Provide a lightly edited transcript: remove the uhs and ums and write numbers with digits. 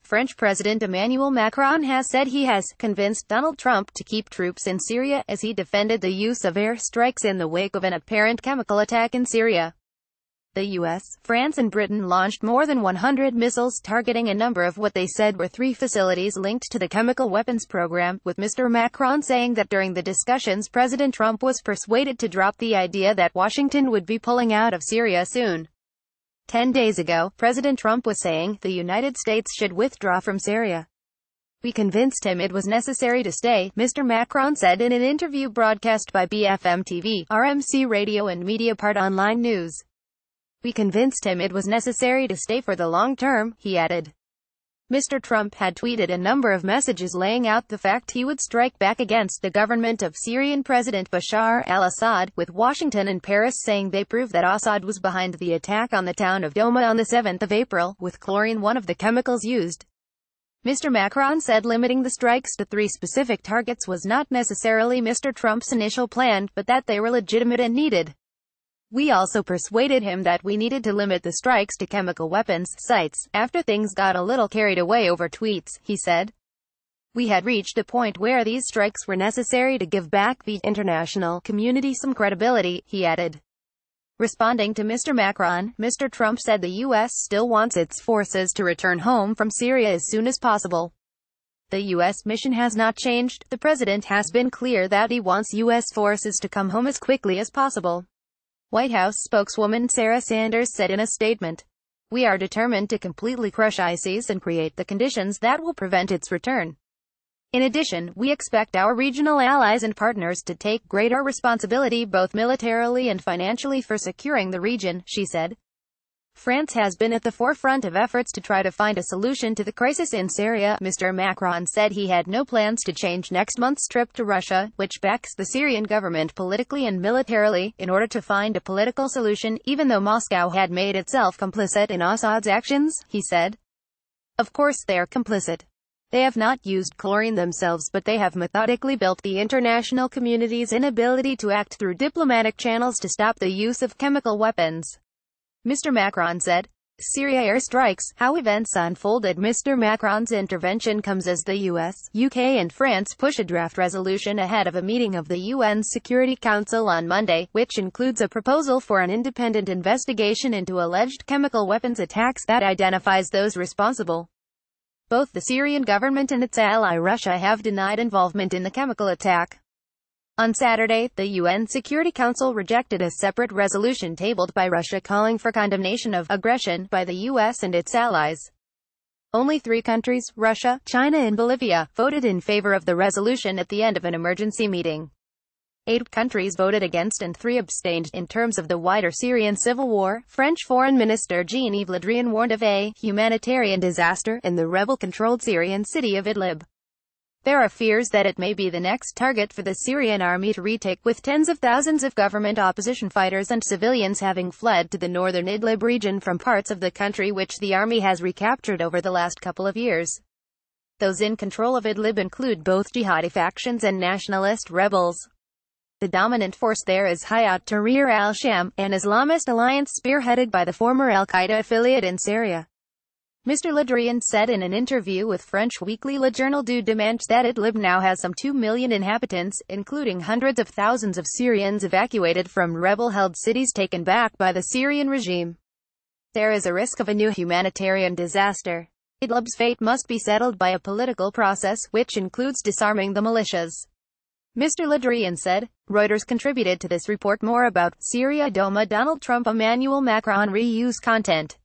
French President Emmanuel Macron has said he has convinced Donald Trump to keep troops in Syria as he defended the use of air strikes in the wake of an apparent chemical attack in Syria. The US, France and Britain launched more than 100 missiles targeting a number of what they said were 3 facilities linked to the chemical weapons program, with Mr. Macron saying that during the discussions President Trump was persuaded to drop the idea that Washington would be pulling out of Syria soon. 10 days ago, President Trump was saying the United States should withdraw from Syria. "We convinced him it was necessary to stay," Mr. Macron said in an interview broadcast by BFM TV, RMC Radio and Mediapart Online News. "We convinced him it was necessary to stay for the long term," he added. Mr. Trump had tweeted a number of messages laying out the fact he would strike back against the government of Syrian President Bashar al-Assad, with Washington and Paris saying they proved that Assad was behind the attack on the town of Douma on the 7th of April, with chlorine one of the chemicals used. Mr. Macron said limiting the strikes to 3 specific targets was not necessarily Mr. Trump's initial plan, but that they were legitimate and needed. "We also persuaded him that we needed to limit the strikes to chemical weapons sites, after things got a little carried away over tweets," he said. "We had reached a point where these strikes were necessary to give back the international community some credibility," he added. Responding to Mr. Macron, Mr. Trump said the U.S. still wants its forces to return home from Syria as soon as possible. "The U.S. mission has not changed. The president has been clear that he wants U.S. forces to come home as quickly as possible," White House spokeswoman Sarah Sanders said in a statement. "We are determined to completely crush ISIS and create the conditions that will prevent its return. In addition, we expect our regional allies and partners to take greater responsibility both militarily and financially for securing the region," she said. France has been at the forefront of efforts to try to find a solution to the crisis in Syria. Mr. Macron said he had no plans to change next month's trip to Russia, which backs the Syrian government politically and militarily, in order to find a political solution, even though Moscow had made itself complicit in Assad's actions, he said. "Of course they are complicit. They have not used chlorine themselves, but they have methodically built the international community's inability to act through diplomatic channels to stop the use of chemical weapons," Mr. Macron said. Syria airstrikes, how events unfolded. Mr. Macron's intervention comes as the US, UK and France push a draft resolution ahead of a meeting of the UN Security Council on Monday, which includes a proposal for an independent investigation into alleged chemical weapons attacks that identifies those responsible. Both the Syrian government and its ally Russia have denied involvement in the chemical attack. On Saturday, the UN Security Council rejected a separate resolution tabled by Russia calling for condemnation of aggression by the US and its allies. Only 3 countries, Russia, China and Bolivia, voted in favor of the resolution at the end of an emergency meeting. 8 countries voted against and 3 abstained. In terms of the wider Syrian civil war, French Foreign Minister Jean-Yves Le Drian warned of a humanitarian disaster in the rebel-controlled Syrian city of Idlib. There are fears that it may be the next target for the Syrian army to retake, with tens of thousands of government opposition fighters and civilians having fled to the northern Idlib region from parts of the country which the army has recaptured over the last couple of years. Those in control of Idlib include both jihadi factions and nationalist rebels. The dominant force there is Hayat Tahrir al-Sham, an Islamist alliance spearheaded by the former al-Qaeda affiliate in Syria. Mr. Le Drian said in an interview with French weekly Le Journal du Dimanche that Idlib now has some 2 million inhabitants, including hundreds of thousands of Syrians evacuated from rebel-held cities taken back by the Syrian regime. There is a risk of a new humanitarian disaster. Idlib's fate must be settled by a political process, which includes disarming the militias, Mr. Le Drian said. Reuters contributed to this report. More about Syria. Douma Donald Trump Emmanuel Macron reuse content.